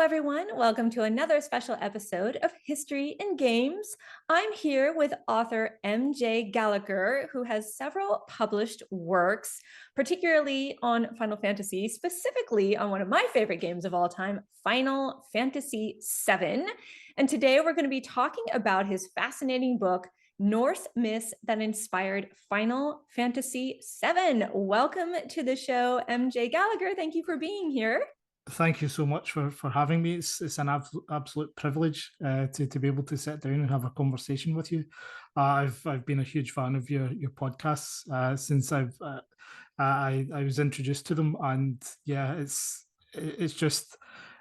everyone. Welcome to another special episode of History in Games. I'm here with author MJ Gallagher, who has several published works, particularly on Final Fantasy, specifically on one of my favorite games of all time, Final Fantasy VII. And today we're going to be talking about his fascinating book, Norse Myths That Inspired Final Fantasy VII. Welcome to the show, MJ Gallagher. Thank you for being here. Thank you so much for having me. It's an absolute privilege to be able to sit down and have a conversation with you. I've been a huge fan of your podcasts since I was introduced to them, and yeah, it's just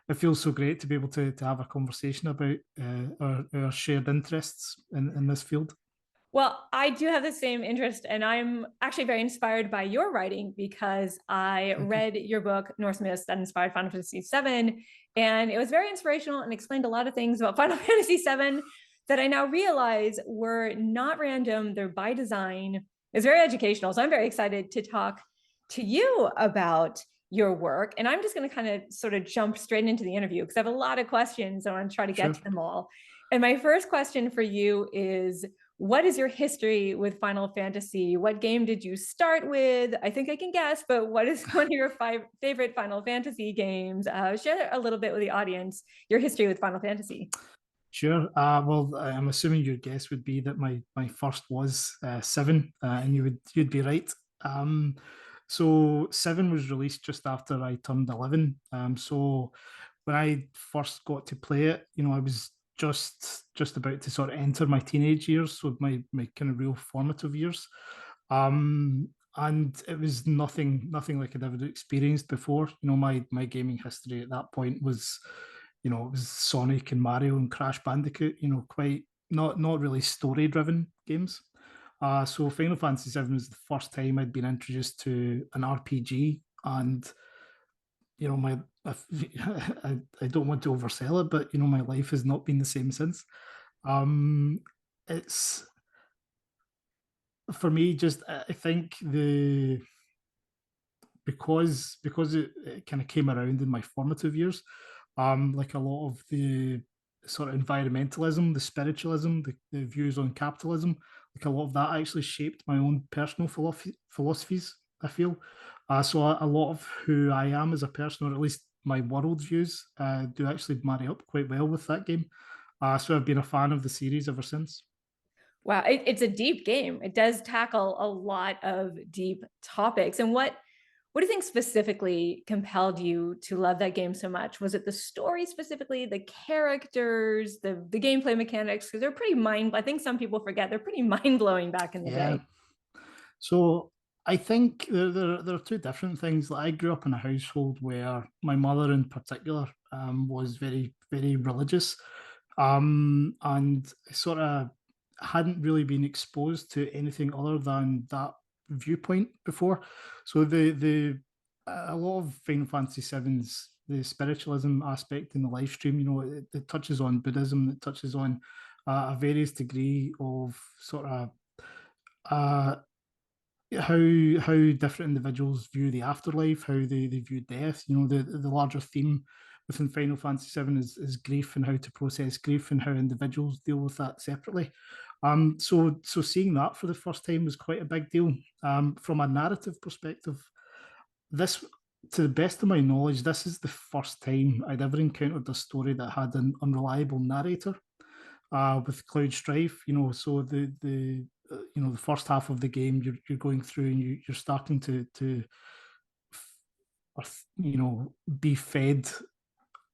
it feels so great to be able to have a conversation about our shared interests in this field. Well, I do have the same interest, and I'm actually very inspired by your writing because I Thank you. read your book, Norse Myths That Inspired Final Fantasy VII, and it was very inspirational and explained a lot of things about Final Fantasy VII that I now realize were not random, they're by design. It's very educational, so I'm very excited to talk to you about your work. And I'm just going to kind of sort of jump straight into the interview because I have a lot of questions. I want to try to get Sure. to them all. And my first question for you is, what is your history with Final Fantasy? What game did you start with? I think I can guess, but what is one of your favorite Final Fantasy games? Share a little bit with the audience your history with Final Fantasy. Sure. Well, I'm assuming your guess would be that my first was seven, and you'd be right. So seven was released just after I turned 11. So when I first got to play it, I was just about to sort of enter my teenage years, so my kind of real formative years. And it was nothing like I'd ever experienced before. My gaming history at that point was, it was Sonic and Mario and Crash Bandicoot. Quite not really story driven games. So Final Fantasy VII was the first time I'd been introduced to an RPG, and my I don't want to oversell it, but my life has not been the same since. It's for me just I think the because it kind of came around in my formative years, like a lot of the sort of environmentalism, the spiritualism, the views on capitalism, like a lot of that actually shaped my own personal philosophies, I feel. So a lot of who I am as a person, or at least my world views, do actually marry up quite well with that game. So I've been a fan of the series ever since. Wow, it's a deep game. It does tackle a lot of deep topics. And what do you think specifically compelled you to love that game so much? Was it the story specifically, the characters, the gameplay mechanics? Because they're pretty I think some people forget they're pretty mind blowing back in the Yeah. day. So I think there are two different things. Like I grew up in a household where my mother, in particular, was very very religious, and sort of hadn't really been exposed to anything other than that viewpoint before. So the a lot of Final Fantasy VII's the spiritualism aspect in the live stream, it touches on Buddhism, it touches on a various degree of sort of uh, how different individuals view the afterlife, how they view death. The larger theme within Final Fantasy VII is grief and how to process grief and how individuals deal with that separately. So seeing that for the first time was quite a big deal. From a narrative perspective, this, to the best of my knowledge, this is the first time I'd ever encountered a story that had an unreliable narrator with Cloud Strife. So the first half of the game, you're going through and you're starting to be fed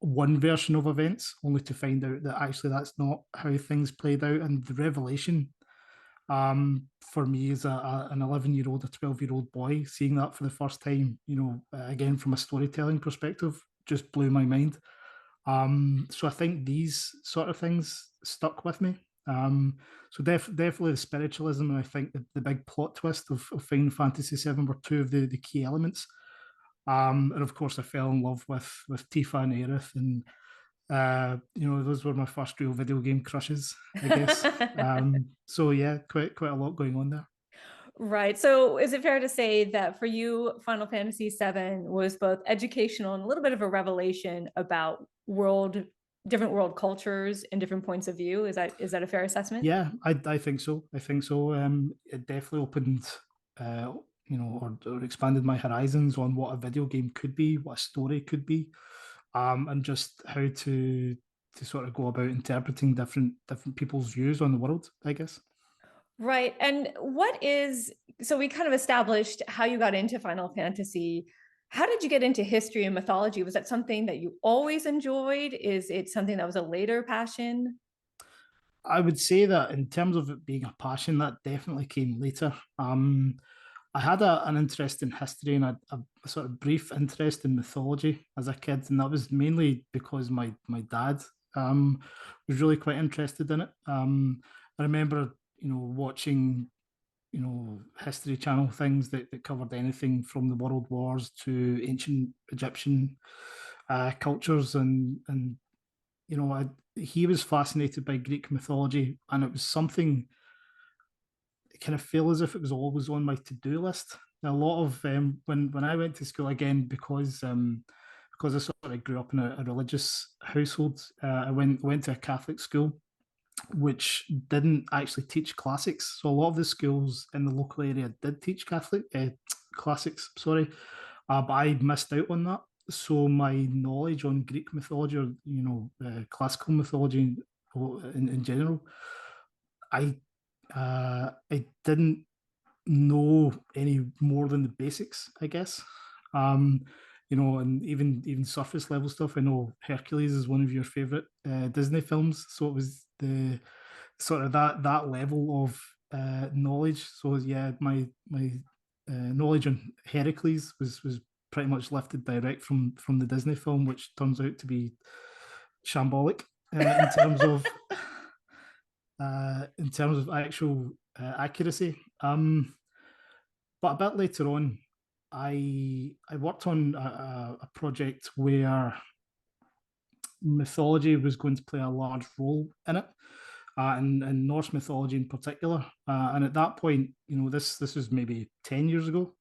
one version of events, only to find out that actually that's not how things played out. And the revelation, for me as an 11-year-old, a 12-year-old boy, seeing that for the first time, again from a storytelling perspective, just blew my mind. So I think these sort of things stuck with me. So definitely the spiritualism, and I think the big plot twist of Final Fantasy VII were two of the key elements. And of course, I fell in love with Tifa and Aerith, and those were my first real video game crushes, I guess. So yeah, quite a lot going on there. Right. So is it fair to say that for you, Final Fantasy VII was both educational and a little bit of a revelation about different world cultures and different points of view? Is that a fair assessment? Yeah, I think so. I think so. It definitely opened, uh, or expanded my horizons on what a video game could be, what a story could be, and just how to sort of go about interpreting different people's views on the world, I guess. Right. And so we kind of established how you got into Final Fantasy. How did you get into history and mythology? Was that something that you always enjoyed? Is it something that was a later passion? I would say that in terms of it being a passion, that definitely came later. I had an interest in history and a sort of brief interest in mythology as a kid, and that was mainly because my dad was really quite interested in it. I remember, watching, History Channel things that covered anything from the World Wars to ancient Egyptian cultures, and he was fascinated by Greek mythology, and it was something kind of feel as if it was always on my to-do list. A lot of when I went to school again, because I sort of grew up in a religious household. I went to a Catholic school which didn't actually teach classics. So a lot of the schools in the local area did teach Catholic classics. Sorry, but I missed out on that. So my knowledge on Greek mythology, or classical mythology in general, I didn't know any more than the basics, I guess. Um, and even surface level stuff. I know Hercules is one of your favorite Disney films, so it was the sort of that level of knowledge. So yeah, my knowledge on Heracles was pretty much lifted direct from the Disney film, which turns out to be shambolic in terms of actual accuracy. But a bit later on, I worked on a project where mythology was going to play a large role in it, and Norse mythology in particular. And at that point, this was maybe 10 years ago.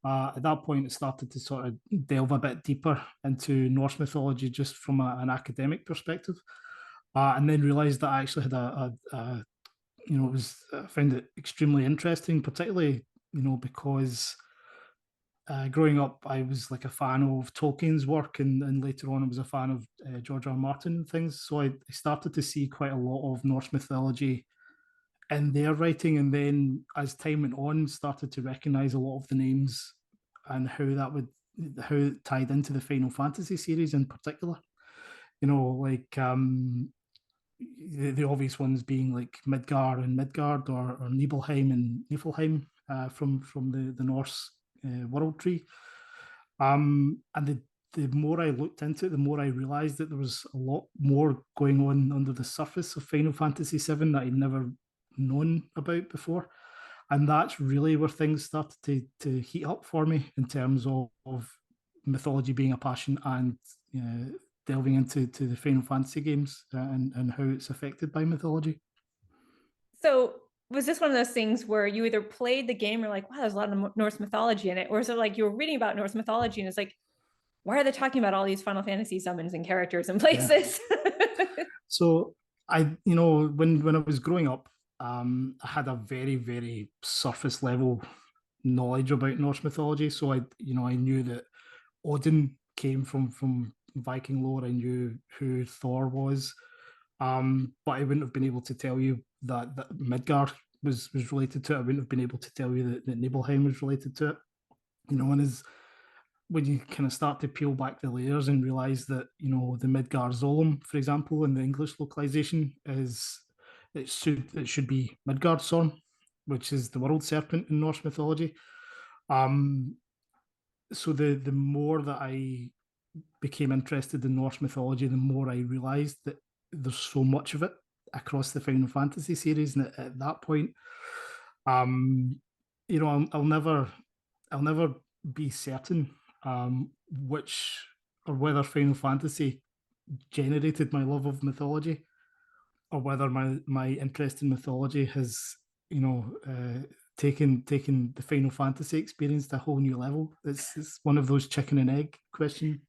At that point, it started to sort of delve a bit deeper into Norse mythology just from an academic perspective, and then realized that I actually had it was I found it extremely interesting, particularly because growing up, I was like a fan of Tolkien's work, and later on, I was a fan of George R. R. Martin and things. So I started to see quite a lot of Norse mythology in their writing, and then as time went on, started to recognize a lot of the names and how it tied into the Final Fantasy series in particular. Like the obvious ones being like Midgar and Midgard, or Nibelheim and Niflheim from the Norse world tree. And the more I looked into it, the more I realized that there was a lot more going on under the surface of Final Fantasy VII that I'd never known about before. And that's really where things started to heat up for me in terms of mythology being a passion, and delving into the Final Fantasy games, and how it's affected by mythology. So was this one of those things where you either played the game or like, wow, there's a lot of Norse mythology in it, or is it like you were reading about Norse mythology and it's like, why are they talking about all these Final Fantasy summons and characters and Yeah. places? So when I was growing up, I had a very, very surface level knowledge about Norse mythology. So I knew that Odin came from Viking lore. I knew who Thor was, but I wouldn't have been able to tell you that Midgard was related to it. I wouldn't have been able to tell you that Nibelheim was related to it. And as when you kind of start to peel back the layers and realize that the Midgar Zolom, for example, in the English localization it should be Midgard Sorn, which is the world serpent in Norse mythology. Um, so the more that I became interested in Norse mythology, the more I realized that there's so much of it across the Final Fantasy series, and at that point, um, I'll never be certain which or whether Final Fantasy generated my love of mythology, or whether my interest in mythology has, taking the Final Fantasy experience to a whole new level. It's one of those chicken and egg question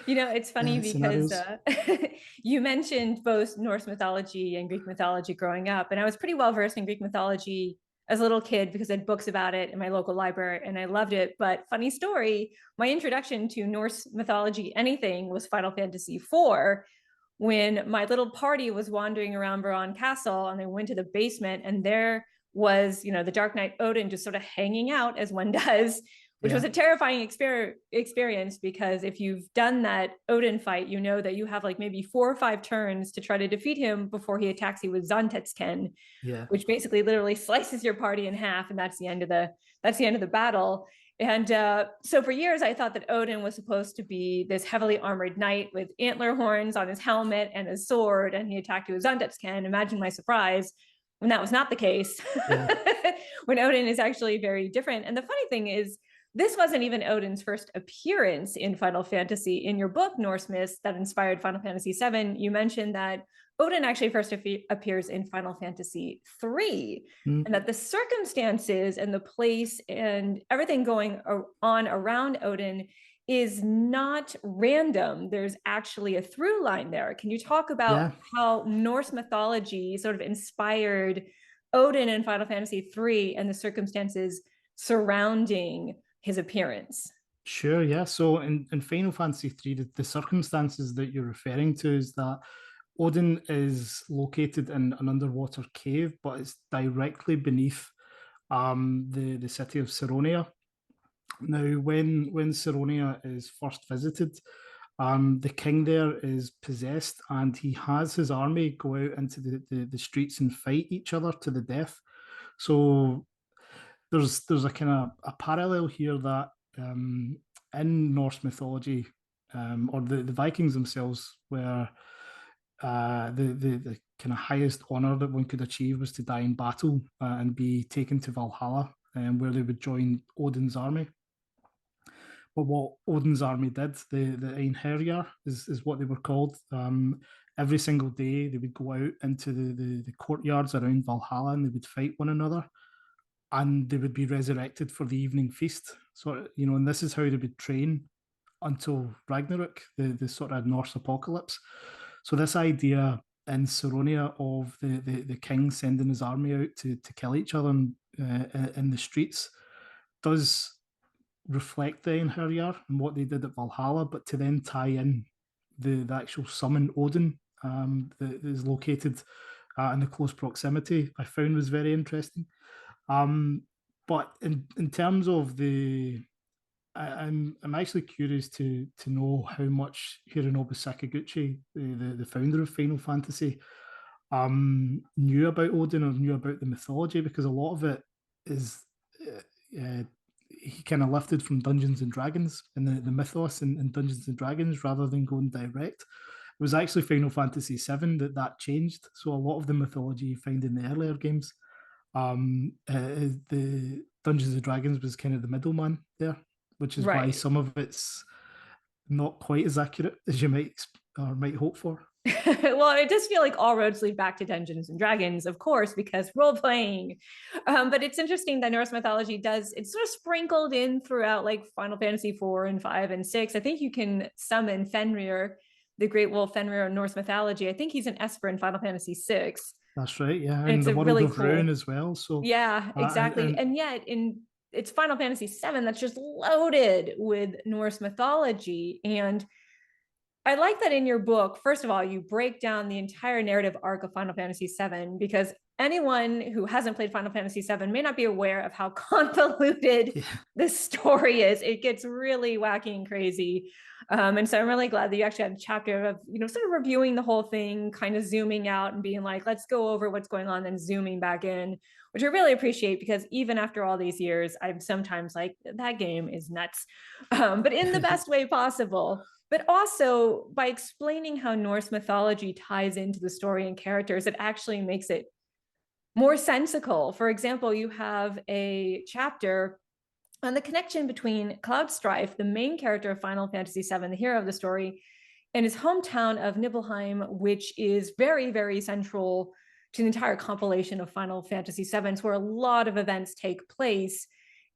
It's funny because scenarios. you mentioned both Norse mythology and Greek mythology growing up, and I was pretty well versed in Greek mythology as a little kid because I had books about it in my local library and I loved it. But funny story, my introduction to Norse mythology, anything, was Final Fantasy IV, when my little party was wandering around Varan Castle and they went to the basement and there was, the Dark Knight Odin just sort of hanging out as one does, which was Yeah, a terrifying experience because if you've done that Odin fight, you know that you have like maybe 4 or 5 turns to try to defeat him before he attacks you with Zantetsuken, yeah, which basically literally slices your party in half, and that's the end of the battle. And so for years, I thought that Odin was supposed to be this heavily armored knight with antler horns on his helmet and his sword, and he attacked you with Zantetsuken. Imagine my surprise when that was not the case. yeah. When Odin is actually very different. And the funny thing is, this wasn't even Odin's first appearance in Final Fantasy. In your book, Norse Myths, that inspired Final Fantasy VII, you mentioned that Odin actually first appears in Final Fantasy III, Mm, and that the circumstances and the place and everything going on around Odin is not random. There's actually a through line there. Can you talk about yeah. how Norse mythology sort of inspired Odin in Final Fantasy III and the circumstances surrounding his appearance? Sure, yeah. So in Final Fantasy III, the circumstances that you're referring to is that Odin is located in an underwater cave, but it's directly beneath the city of Saronia. Now, when Saronia is first visited, the king there is possessed, and he has his army go out into the streets and fight each other to the death. So there's a kind of a parallel here that in Norse mythology, or the Vikings themselves, where the kind of highest honor that one could achieve was to die in battle and be taken to Valhalla, where they would join Odin's army. But what Odin's army did, the Einherjar is what they were called. Every single day, they would go out into the courtyards around Valhalla and they would fight one another, and they would be resurrected for the evening feast. So, and this is how they would train until Ragnarok, the sort of Norse apocalypse. So this idea in Saronia of the king sending his army out to kill each other in the streets does reflect the Einherjar and what they did at Valhalla, but to then tie in the actual summon Odin that is located in the close proximity, I found was very interesting. But in terms of I'm actually curious to know how much Hironobu Sakaguchi, the founder of Final Fantasy, knew about Odin or knew about the mythology, because a lot of it is he kind of lifted from Dungeons and Dragons and the mythos in Dungeons and Dragons rather than going direct. It was actually Final Fantasy VII that changed. So a lot of the mythology you find in the earlier games, the Dungeons and Dragons was kind of the middleman there, which is why Right. some of it's not quite as accurate as you might hope for. Well, it does feel like all roads lead back to Dungeons and Dragons, of course, because role playing. But it's interesting that Norse mythology it's sort of sprinkled in throughout like Final Fantasy IV and V and VI. I think you can summon Fenrir, the great wolf Fenrir in Norse mythology. I think he's an Esper in Final Fantasy VI. That's right, yeah, And and it's the a world really of Ruin cool. as well. So, Yeah, exactly. and And yet it's Final Fantasy VII that's just loaded with Norse mythology. And I like that in your book, first of all, you break down the entire narrative arc of Final Fantasy VII, because anyone who hasn't played Final Fantasy VII may not be aware of how convoluted yeah, this story is. It gets really wacky and crazy. And so I'm really glad that you actually had a chapter of, sort of reviewing the whole thing, kind of zooming out and being like, let's go over what's going on and zooming back in, which I really appreciate, because even after all these years, I'm sometimes like, that game is nuts, but in the best way possible. But also by explaining how Norse mythology ties into the story and characters, it actually makes it more sensical. For example, you have a chapter on the connection between Cloud Strife, the main character of Final Fantasy VII, the hero of the story, and his hometown of Nibelheim, which is very, very central to the entire compilation of Final Fantasy VII, where a lot of events take place.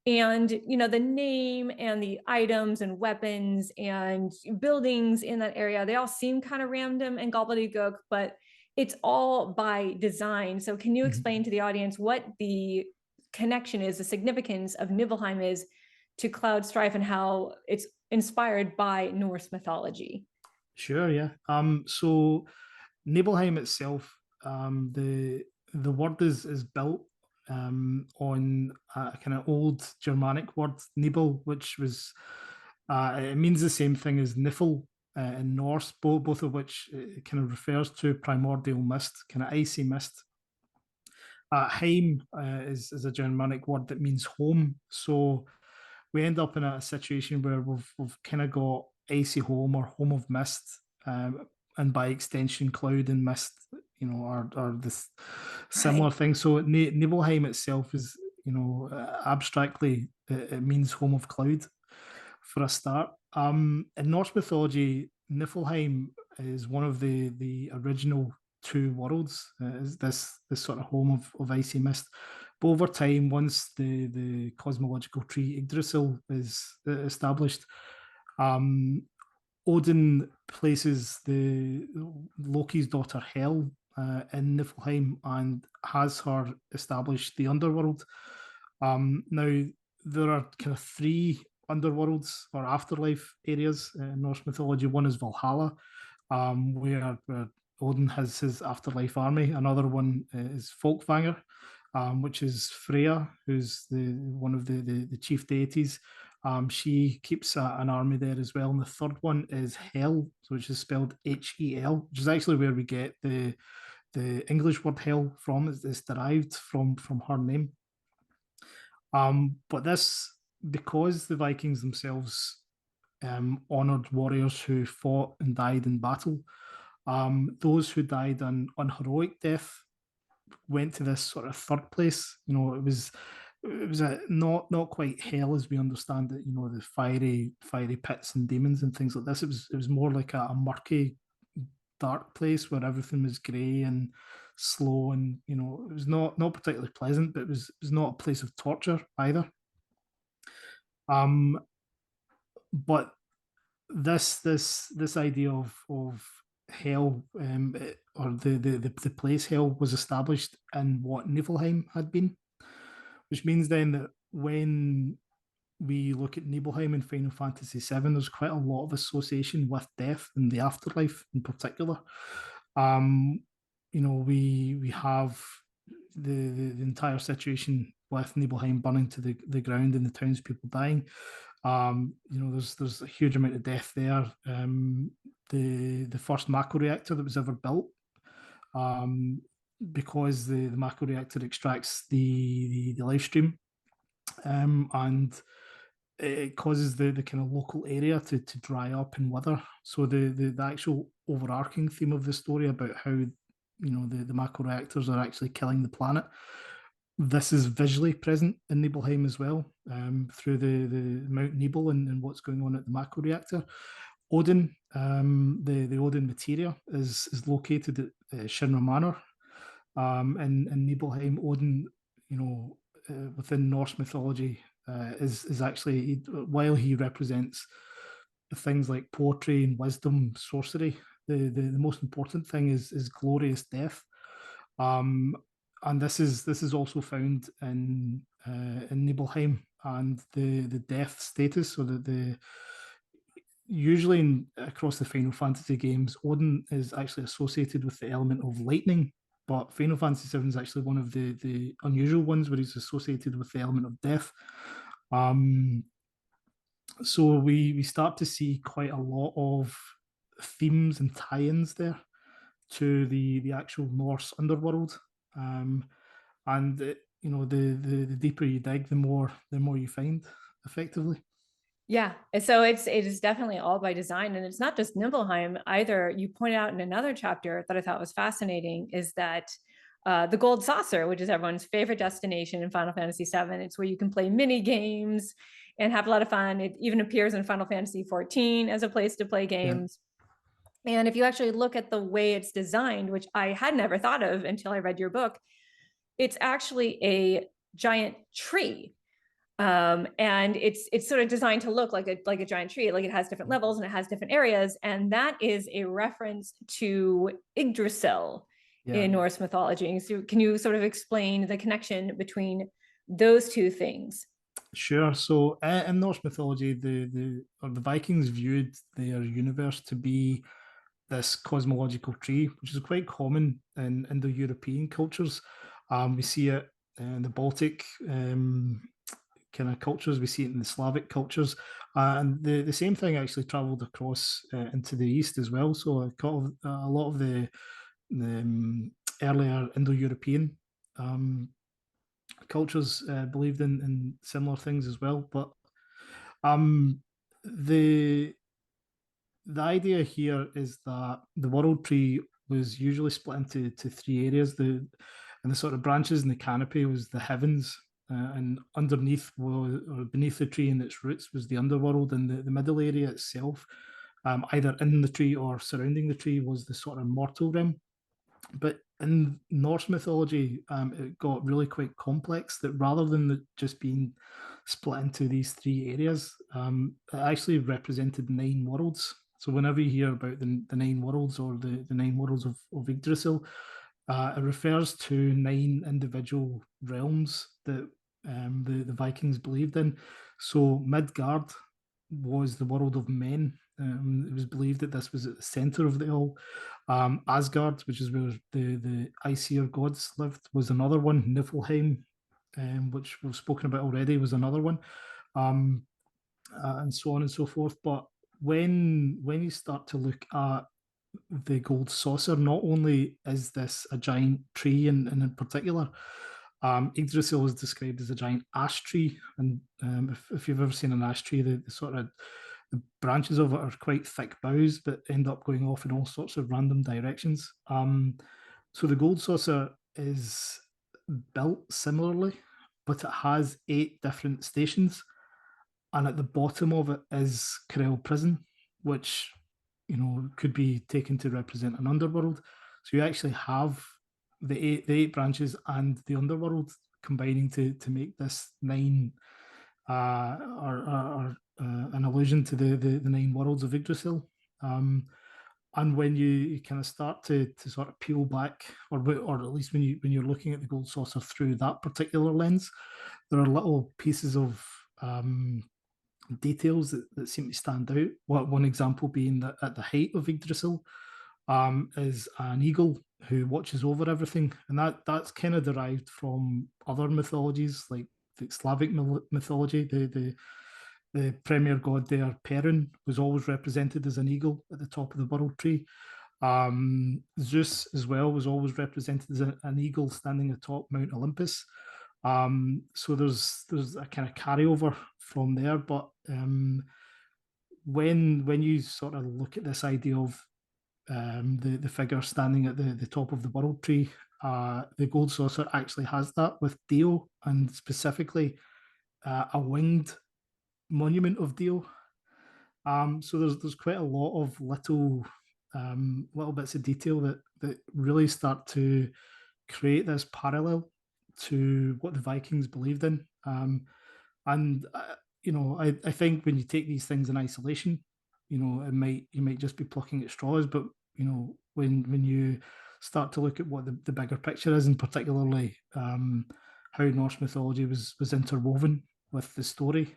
And the name and the items and weapons and buildings in that area, they all seem kind of random and gobbledygook, but it's all by design. So can you explain to the audience what the connection is, the significance of Nibelheim is to Cloud Strife, and how it's inspired by Norse mythology? Sure, yeah. So Nibelheim itself, the word is built on a kind of old Germanic word, Nibel, which was it means the same thing as Nifl in Norse, both of which kind of refers to primordial mist, kind of icy mist. Heim is a Germanic word that means home. So we end up in a situation where we've kind of got icy home or home of mist, and by extension, cloud and mist, are this similar Right. thing. So Nibelheim itself is, abstractly, it means home of cloud for a start. In Norse mythology, Niflheim is one of the original two worlds. Is this sort of home of icy mist? But over time, once the cosmological tree Yggdrasil is established, um, Odin places the Loki's daughter Hel in Niflheim and has her establish the underworld. Now there are kind of three underworlds or afterlife areas in Norse mythology. One is Valhalla, where Odin has his afterlife army. Another one is Folkvanger, which is Freya, who's one of the chief deities. She keeps an army there as well. And the third one is Hel, which is spelled Hel, which is actually where we get the English word hell from. It's derived from her name. But this, because the Vikings themselves honoured warriors who fought and died in battle, those who died an unheroic death went to this sort of third place. It was a not quite hell as we understand it. The fiery pits and demons and things like this. It was more like a murky, dark place where everything was grey and slow, and it was not particularly pleasant, but it was not a place of torture either. Um, but this idea of hell, or the place hell, was established in what Niflheim had been, which means then that when we look at Nibelheim in Final Fantasy VII, there's quite a lot of association with death and the afterlife in particular. Um, we have the entire situation with Nibelheim burning to the ground and the townspeople dying. There's a huge amount of death there. The first Mako reactor that was ever built, um, because the Mako reactor extracts the life stream, and it causes the kind of local area to dry up and wither. So the actual overarching theme of the story about how the Mako reactors are actually killing the planet, this is visually present in Nibelheim as well, through the Mount Nibel and what's going on at the Mako reactor. Odin, the Odin materia is located at Shinra Manor, in Nibelheim. Odin, within Norse mythology, is actually, while he represents things like poetry and wisdom, sorcery, the most important thing is glorious death. And this is also found in Nibelheim, and the death status, or the usually across the Final Fantasy games, Odin is actually associated with the element of lightning, but Final Fantasy VII is actually one of the unusual ones where he's associated with the element of death. So we start to see quite a lot of themes and tie-ins there to the actual Norse underworld. And the deeper you dig, the more you find, effectively. Yeah, so it is definitely all by design, and it's not just Nibelheim either. You pointed out in another chapter that I thought was fascinating is that the Gold Saucer, which is everyone's favorite destination in Final Fantasy VII, it's where you can play mini games and have a lot of fun. It even appears in Final Fantasy XIV as a place to play Yeah. games. And if you actually look at the way it's designed, which I had never thought of until I read your book, it's actually a giant tree. And it's sort of designed to look like a giant tree. Like it has different levels and it has different areas, and that is a reference to Yggdrasil Yeah. in Norse mythology. So can you sort of explain the connection between those two things? Sure. So in Norse mythology, the Vikings viewed their universe to be this cosmological tree, which is quite common in Indo-European cultures. We see it in the Baltic kind of cultures. We see it in the Slavic cultures, and the same thing actually travelled across into the East as well. So a lot of the earlier Indo-European um, cultures believed in similar things as well. But um, the the idea here is that the world tree was usually split into three areas. And the sort of branches in the canopy was the heavens, and underneath was, or beneath the tree and its roots was the underworld, and the middle area itself, either in the tree or surrounding the tree, was the sort of mortal realm. But in Norse mythology, it got really quite complex. That rather than just being split into these three areas, it actually represented nine worlds. So whenever you hear about the nine worlds or the nine worlds of Yggdrasil, it refers to nine individual realms that the Vikings believed in. So Midgard was the world of men. It was believed that this was at the center of the all. Asgard, which is where the Aesir gods lived, was another one. Niflheim, which we've spoken about already, was another one, um, and so on and so forth. But when you start to look at the gold saucer, not only is this a giant tree, and in particular, Yggdrasil is described as a giant ash tree. And if you've ever seen an ash tree, the sort of the branches of it are quite thick boughs that end up going off in all sorts of random directions. So the gold saucer is built similarly, but it has 8 different stations, and at the bottom of it is Corel Prison, which could be taken to represent an underworld. So you actually have the eight branches and the underworld combining to make this nine, or an allusion to the nine worlds of Yggdrasil. And when you kind of start to sort of peel back, or at least when you're looking at the gold saucer through that particular lens, there are little pieces of details that seem to stand out. One example being that at the height of Yggdrasil is an eagle who watches over everything, and that's kind of derived from other mythologies, like the Slavic mythology. The premier god there, Perun, was always represented as an eagle at the top of the world tree. Zeus as well was always represented as an eagle standing atop Mount Olympus. So there's a kind of carryover from there. But when you sort of look at this idea of the figure standing at the top of the world tree, the gold saucer actually has that with Dio, and specifically a winged monument of Dio. So there's quite a lot of little bits of detail that really start to create this parallel to what the Vikings believed in. And I think when you take these things in isolation, you might just be plucking at straws. But when you start to look at what the bigger picture is, and particularly how Norse mythology was interwoven with the story,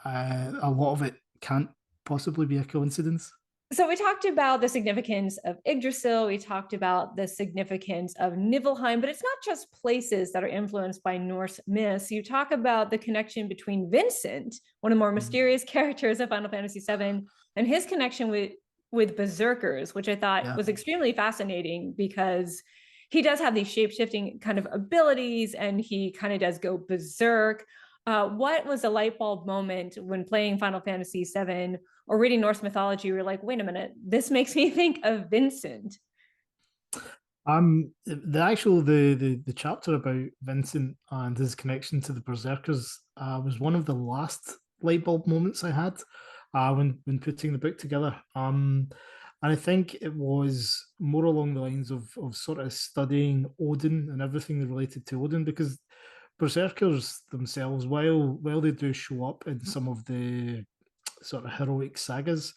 a lot of it can't possibly be a coincidence. So we talked about the significance of Yggdrasil. We talked about the significance of Niflheim, but it's not just places that are influenced by Norse myths. You talk about the connection between Vincent, one of the more mysterious characters of Final Fantasy VII, and his connection with Berserkers, which I thought Yeah. was extremely fascinating because he does have these shape-shifting kind of abilities, and he kind of does go berserk. What was a light bulb moment when playing Final Fantasy VII or reading Norse mythology? You're like, wait a minute, this makes me think of Vincent. The chapter about Vincent and his connection to the Berserkers was one of the last light bulb moments I had when putting the book together. And I think it was more along the lines of sort of studying Odin and everything related to Odin, because Berserkers themselves, while they do show up in some of the sort of heroic sagas,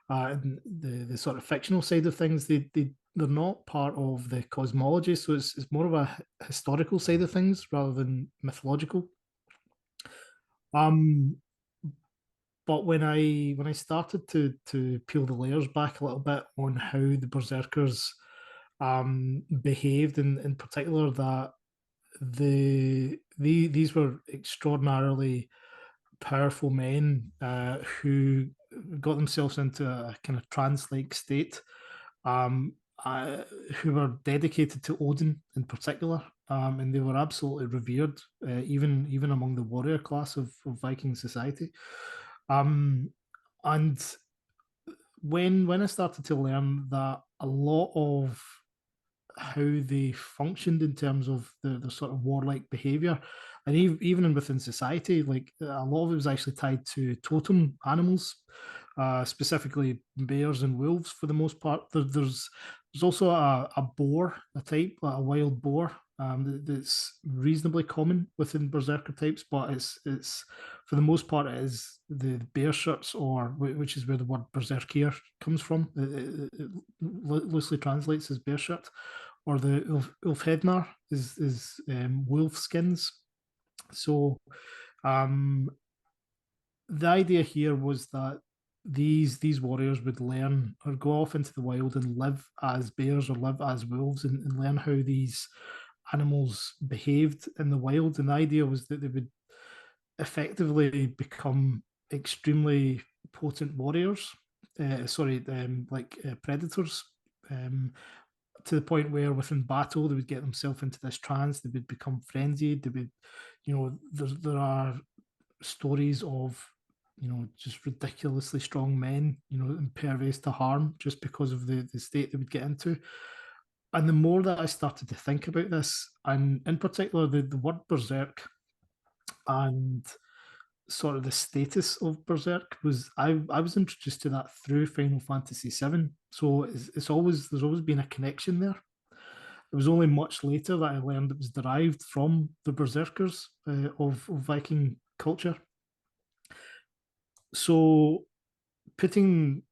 and the sort of fictional side of things, they're not part of the cosmology, so it's more of a historical side of things rather than mythological. Um, but when I started to peel the layers back a little bit on how the berserkers behaved, in particular, that these were extraordinarily powerful men who got themselves into a kind of trance-like state, um, uh, who were dedicated to Odin in particular, and they were absolutely revered, even among the warrior class of Viking society. Um, and when I started to learn that a lot of how they functioned in terms of the sort of warlike behavior, and even within society, like a lot of it was actually tied to totem animals, specifically bears and wolves for the most part. There's also a boar, a type, like a wild boar, that's reasonably common within berserker types, but it's for the most part it is the bear shirts, or which is where the word berserkier comes from. It loosely translates as bear shirt, or the Ulfhednar is wolf skins. So um, the idea here was that these warriors would learn or go off into the wild and live as bears or live as wolves, and learn how these animals behaved in the wild. And the idea was that they would effectively become extremely potent warriors. Sorry, like predators. Um, to the point where within battle they would get themselves into this trance, they would become frenzied, they would, there are stories of, just ridiculously strong men, impervious to harm just because of the state they would get into. And the more that I started to think about this, and in particular the word berserk and sort of the status of berserk, was I was introduced to that through Final Fantasy VII. So it's always there's always been a connection there. It was only much later that I learned it was derived from the berserkers of Viking culture. So putting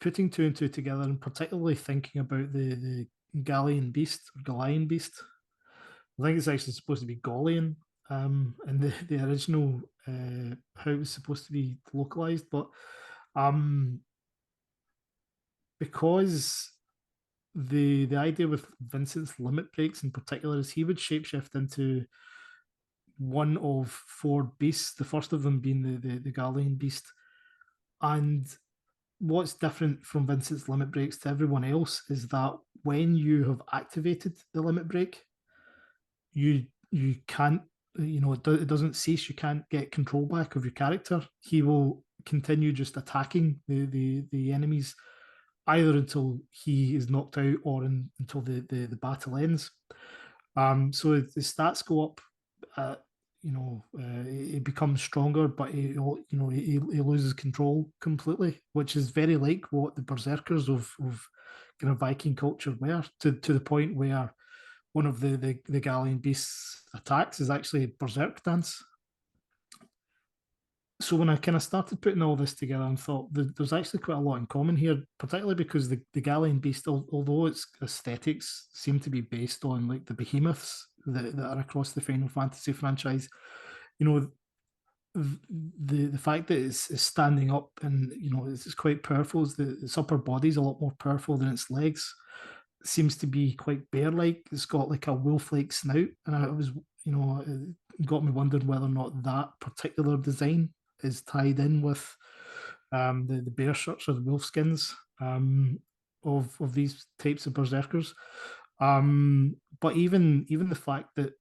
two and two together, and particularly thinking about the Gallian beast or Galian beast. I think it's actually supposed to be Gaulian, in the original, how it was supposed to be localized, but um, because the idea with Vincent's limit breaks in particular is he would shapeshift into one of four beasts, the first of them being the Galian beast. And what's different from Vincent's limit breaks to everyone else is that when you have activated the limit break, you can't, it doesn't cease. You can't get control back of your character. He will continue just attacking the enemies either until he is knocked out, or until the battle ends. So the stats go up. He becomes stronger, but he loses control completely, which is very like what the berserkers of kind of Viking culture were, to the point where one of the Gallian beasts attacks is actually berserk dance. So when I kind of started putting all this together and thought there's actually quite a lot in common here, particularly because the Gallian beast, although its aesthetics seem to be based on like the behemoths that are across the Final Fantasy franchise, you know, the fact that it's standing up and it's quite powerful, is its upper body's a lot more powerful than its legs. It seems to be quite bear-like. It's got like a wolf-like snout, and I was, it got me wondering whether or not that particular design is tied in with the bear shirts or the wolf skins, of these types of berserkers. But even the fact that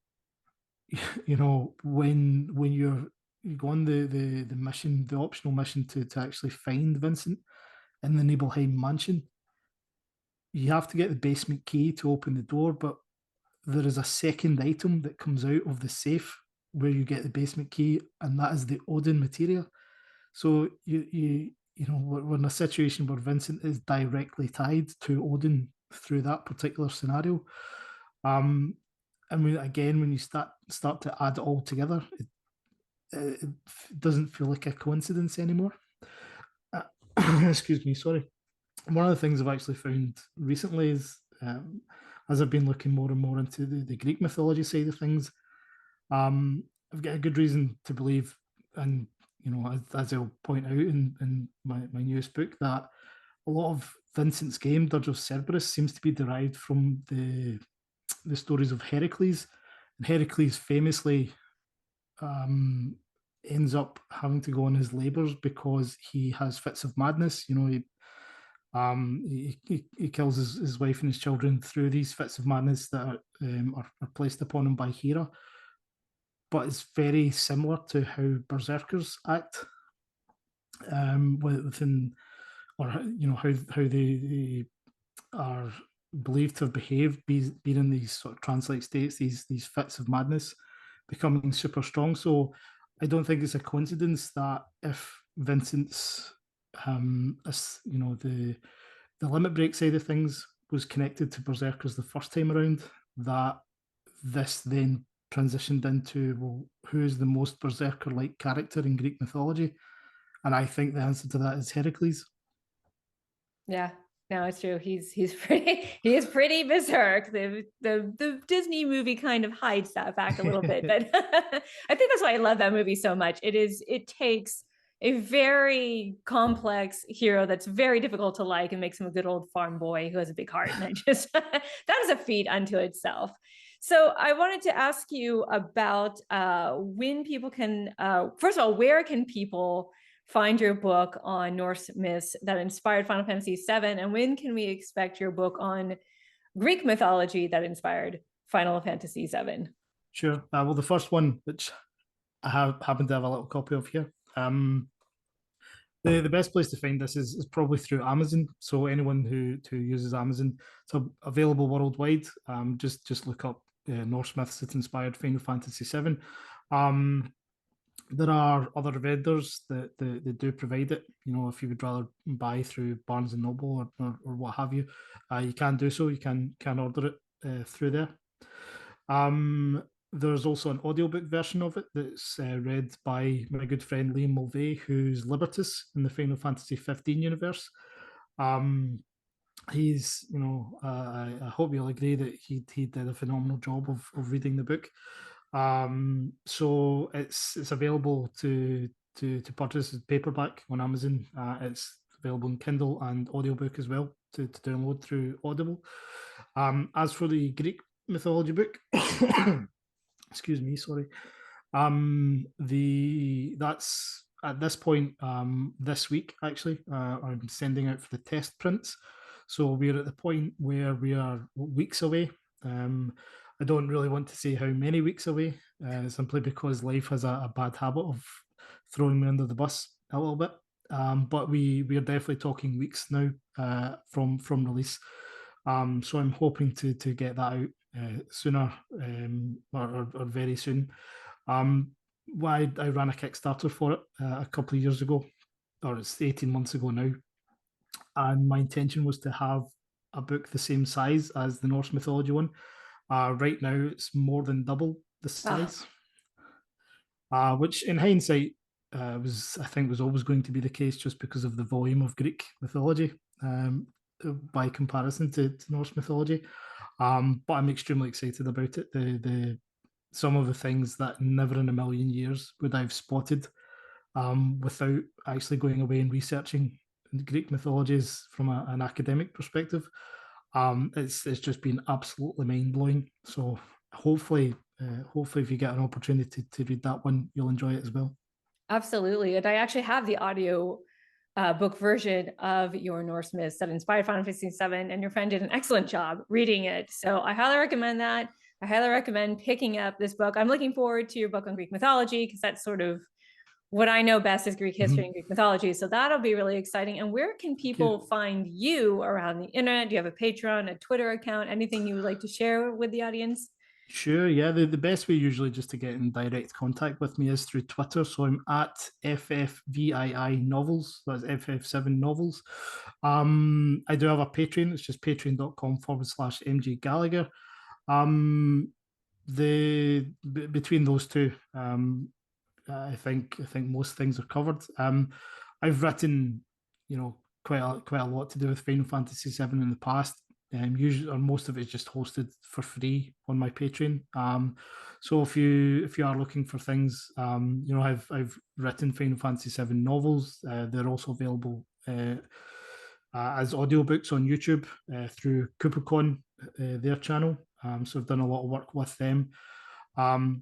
when you go on the mission, the optional mission to actually find Vincent in the Nibelheim mansion, you have to get the basement key to open the door, but there is a second item that comes out of the safe where you get the basement key, and that is the Odin materia. So we're in a situation where Vincent is directly tied to Odin through that particular scenario. And again, when you start to add it all together, it doesn't feel like a coincidence anymore. Excuse me, sorry. One of the things I've actually found recently is, as I've been looking more and more into the Greek mythology side of things, I've got a good reason to believe, and as I'll point out in my newest book, that a lot of Vincent's game, Dirge of Cerberus, seems to be derived from the stories of Heracles. And Heracles famously ends up having to go on his labors because he has fits of madness. He kills his wife and his children through these fits of madness that are placed upon him by Hera. But it's very similar to how berserkers act within, or how they are believed to have behaved, being in these sort of trance-like states, these fits of madness, becoming super strong. So I don't think it's a coincidence that if Vincent's, the limit break side of things was connected to berserkers the first time around, that this then transitioned into, well, who is the most berserker-like character in Greek mythology? And I think the answer to that is Heracles. Yeah, no, it's true. He's pretty he is pretty berserk. The Disney movie kind of hides that fact a little bit, but I think that's why I love that movie so much. It takes a very complex hero that's very difficult to like and makes him a good old farm boy who has a big heart. And I just that is a feat unto itself. So I wanted to ask you about when people can first of all, where can people find your book on Norse myths that inspired Final Fantasy VII? And when can we expect your book on Greek mythology that inspired Final Fantasy VII? Sure. Well, the first one, which I happen to have a little copy of here, the best place to find this is probably through Amazon. So anyone who uses Amazon, it's available worldwide. Just look up Norse myths that inspired Final Fantasy VII. There are other vendors that do provide it. If you would rather buy through Barnes and Noble or what have you, you can do so. You can order it through there. There's also an audiobook version of it that's read by my good friend Liam Mulvey, who's Libertus in the Final Fantasy 15 universe. He's, I hope you'll agree that he did a phenomenal job of reading the book. So it's available to purchase as paperback on Amazon. It's available in Kindle and audiobook as well to download through Audible. As for the Greek mythology book, excuse me, sorry. That's at this point this week actually. I'm sending out for the test prints, so we're at the point where we are weeks away. I don't really want to say how many weeks away, simply because life has a bad habit of throwing me under the bus a little bit. But we are definitely talking weeks now from release. So I'm hoping to get that out sooner or very soon. Why I ran a Kickstarter for it a couple of years ago, or it's 18 months ago now, and my intention was to have a book the same size as the Norse mythology one. Right now, it's more than double the size, which in hindsight I think was always going to be the case, just because of the volume of Greek mythology by comparison to Norse mythology. But I'm extremely excited about it. The some of the things that never in a million years would I've spotted without actually going away and researching Greek mythologies from an academic perspective. It's just been absolutely mind blowing. So hopefully, if you get an opportunity to read that one, you'll enjoy it as well. Absolutely. And I actually have the audio book version of your Norse myths that inspired Final Fantasy VII, and your friend did an excellent job reading it. So I highly recommend that. I highly recommend picking up this book. I'm looking forward to your book on Greek mythology, because that's sort of what I know best is Greek history and Greek mythology. So that'll be really exciting. And where can people find you around the internet? Do you have a Patreon, a Twitter account, anything you would like to share with the audience? Sure, yeah. The best way usually just to get in direct contact with me is through Twitter. So I'm at FFVII Novels. That's FF7 Novels. I do have a Patreon. It's just patreon.com/ MJ Gallagher. Um, between those two, I think most things are covered. I've written, quite a lot to do with Final Fantasy VII in the past. Usually, or most of it is just hosted for free on my Patreon. So if you are looking for things, I've written Final Fantasy VII novels. They're also available as audiobooks on YouTube through KupuCon, their channel. So I've done a lot of work with them.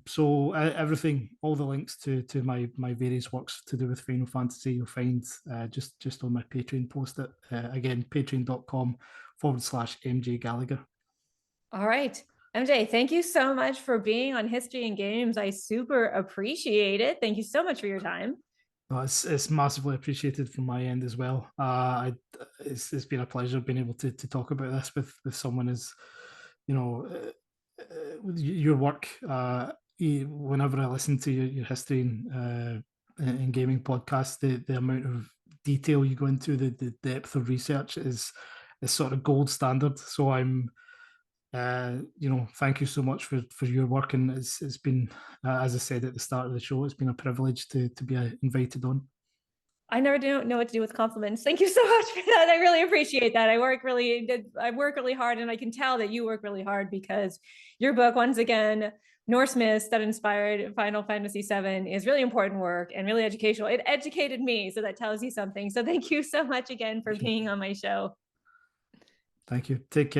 So everything, all the links to my various works to do with Final Fantasy, you'll find just on my Patreon post. It again, patreon.com/MJ Gallagher. All right. MJ, thank you so much for being on History and Games. I super appreciate it. Thank you so much for your time. No, it's massively appreciated from my end as well. It's been a pleasure being able to talk about this with someone as you know your work. Whenever I listen to your history and gaming podcast, the amount of detail you go into, the depth of research is sort of gold standard. So thank you so much for your work, and it's been, as I said at the start of the show, it's been a privilege to be invited on. I never do know what to do with compliments. Thank you so much for that. I really appreciate that. I work really hard, and I can tell that you work really hard because your book, once again, Norse myths that inspired Final Fantasy VII, is really important work and really educational. It educated me, so that tells you something. So thank you so much again for being on my show. Thank you. Take care.